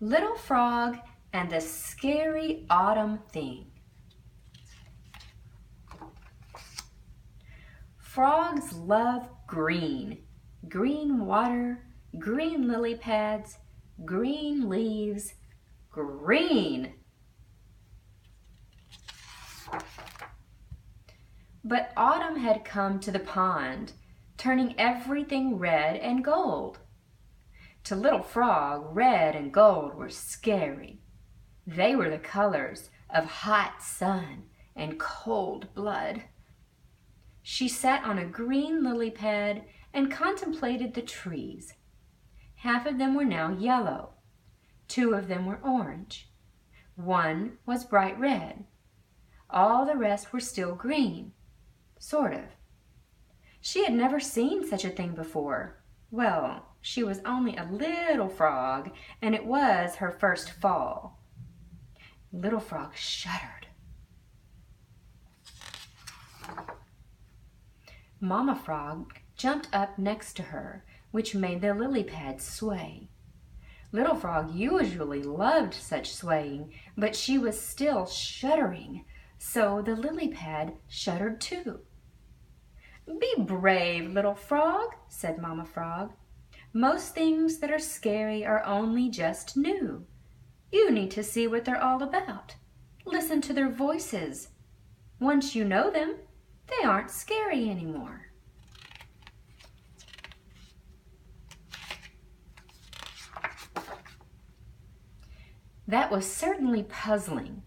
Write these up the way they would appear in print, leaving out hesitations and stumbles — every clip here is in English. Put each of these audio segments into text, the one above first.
Little Frog and the Scary Autumn Thing. Frogs love green. Green water, green lily pads, green leaves, green. But autumn had come to the pond, turning everything red and gold. To Little Frog, red and gold were scary. They were the colors of hot sun and cold blood. She sat on a green lily pad and contemplated the trees. Half of them were now yellow. 2 of them were orange. 1 was bright red. All the rest were still green, sort of. She had never seen such a thing before. Well, she was only a little frog, and it was her first fall. Little Frog shuddered. Mama Frog jumped up next to her, which made the lily pads sway. Little Frog usually loved such swaying, but she was still shuddering, so the lily pad shuddered too. "Be brave, Little Frog," said Mama Frog. "Most things that are scary are only just new. You need to see what they're all about. Listen to their voices. Once you know them, they aren't scary anymore." That was certainly puzzling.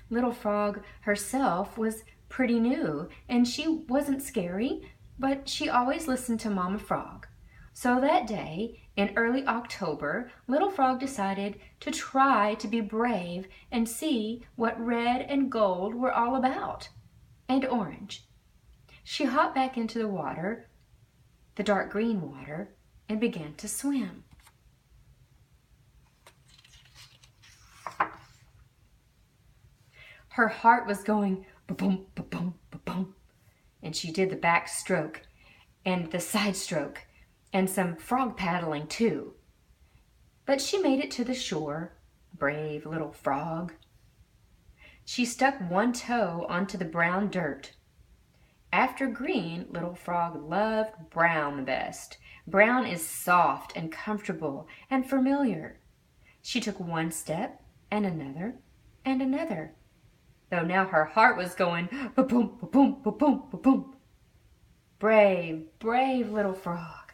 Little Frog herself was pretty new, and she wasn't scary, but she always listened to Mama Frog. So that day, in early October, Little Frog decided to try to be brave and see what red and gold were all about, and orange. She hopped back into the water, the dark green water, and began to swim. Her heart was going ba-boom, ba-boom, ba-boom, and she did the back stroke and the side stroke and some frog paddling too. But she made it to the shore, brave little frog. She stuck one toe onto the brown dirt. After green, Little Frog loved brown the best. Brown is soft and comfortable and familiar. She took one step and another and another, though now her heart was going ba-boom, ba-boom, ba-boom, ba-boom. Brave, brave Little Frog.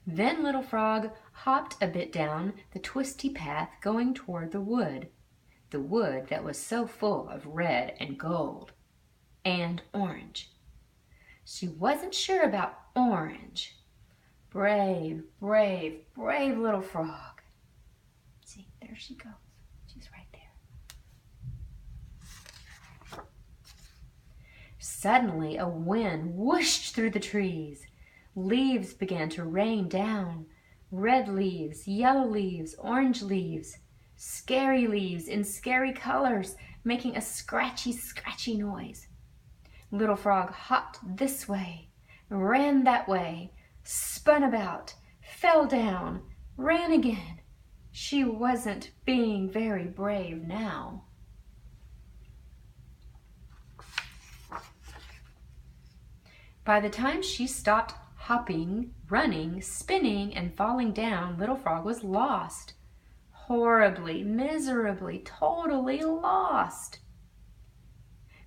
Then Little Frog hopped a bit down the twisty path going toward the wood that was so full of red and gold and orange. She wasn't sure about orange. Brave, brave, brave Little Frog. See, there she goes. She's right there. Suddenly, a wind whooshed through the trees. Leaves began to rain down. Red leaves, yellow leaves, orange leaves, scary leaves in scary colors, making a scratchy, scratchy noise. Little Frog hopped this way, ran that way, spun about, fell down, ran again. She wasn't being very brave now. By the time she stopped hopping, running, spinning, and falling down, Little Frog was lost. Horribly, miserably, totally lost.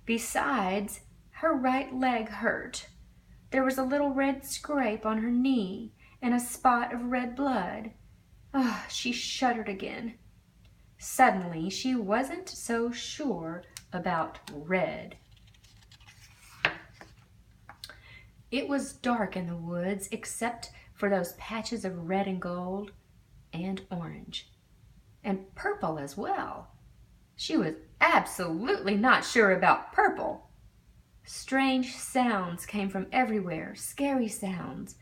Besides, her right leg hurt. There was a little red scrape on her knee and a spot of red blood. She shuddered again. Suddenly, she wasn't so sure about red. It was dark in the woods except for those patches of red and gold and orange and purple as well. She was absolutely not sure about purple. Strange sounds came from everywhere, scary sounds.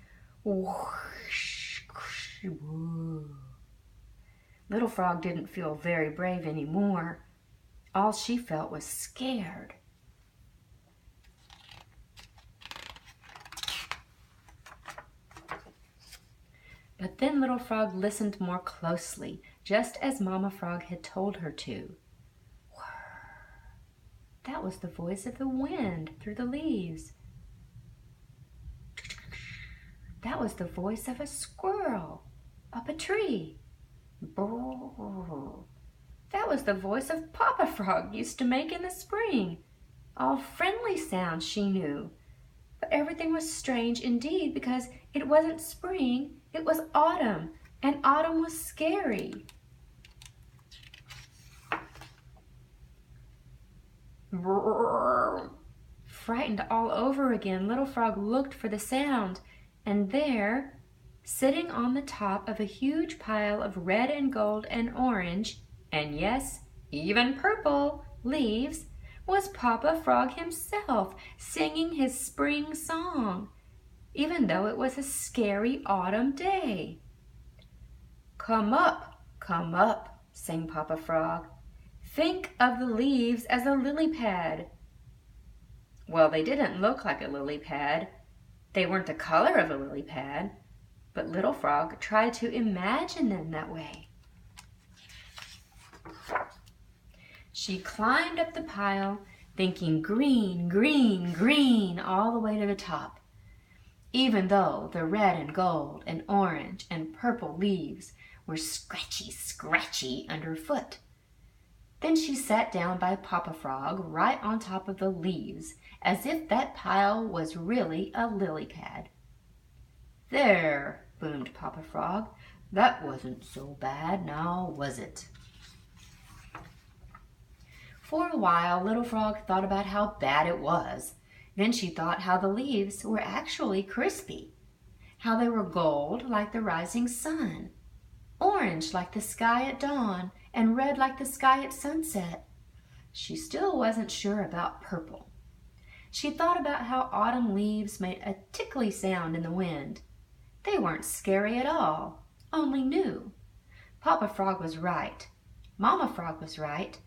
Whoosh, whoosh, whoo. Little Frog didn't feel very brave anymore. All she felt was scared. But then Little Frog listened more closely, just as Mama Frog had told her to. That was the voice of the wind through the leaves. That was the voice of a squirrel up a tree. Brrr. That was the voice of Papa Frog used to make in the spring. All friendly sounds she knew. But everything was strange indeed because it wasn't spring, it was autumn, and autumn was scary. Brrr. Frightened all over again, Little Frog looked for the sound, and there, sitting on the top of a huge pile of red and gold and orange, and yes, even purple leaves, was Papa Frog himself, singing his spring song, even though it was a scary autumn day. Come up, sang Papa Frog. Think of the leaves as a lily pad. Well, they didn't look like a lily pad. They weren't the color of a lily pad, but Little Frog tried to imagine them that way. She climbed up the pile, thinking green, green, green all the way to the top, even though the red and gold and orange and purple leaves were scratchy, scratchy underfoot. Then she sat down by Papa Frog right on top of the leaves, as if that pile was really a lily pad. There, boomed Papa Frog, that wasn't so bad now, was it? For a while, Little Frog thought about how bad it was. Then she thought how the leaves were actually crispy, how they were gold like the rising sun, orange like the sky at dawn, and red like the sky at sunset. She still wasn't sure about purple. She thought about how autumn leaves made a tickly sound in the wind. They weren't scary at all, only new. Papa Frog was right. Mama Frog was right.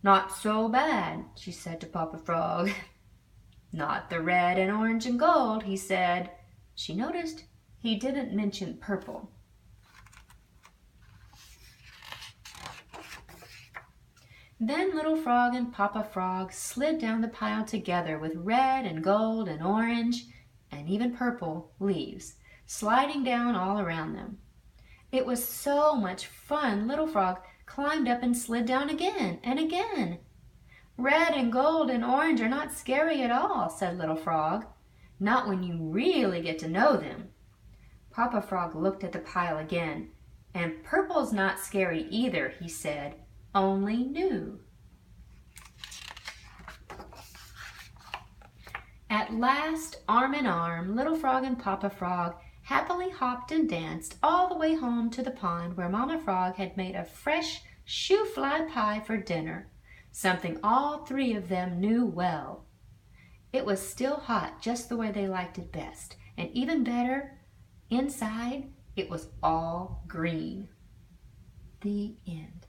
Not so bad, she said to Papa Frog. Not the red and orange and gold, he said. She noticed he didn't mention purple. Then Little Frog and Papa Frog slid down the pile together with red and gold and orange and even purple leaves sliding down all around them. It was so much fun, Little Frog climbed up and slid down again and again. Red and gold and orange are not scary at all, said Little Frog. Not when you really get to know them. Papa Frog looked at the pile again. And purple's not scary either, he said, only new. At last, arm in arm, Little Frog and Papa Frog happily hopped and danced all the way home to the pond where Mama Frog had made a fresh shoe-fly pie for dinner, something all three of them knew well. It was still hot, just the way they liked it best, and even better, inside it was all green. The end.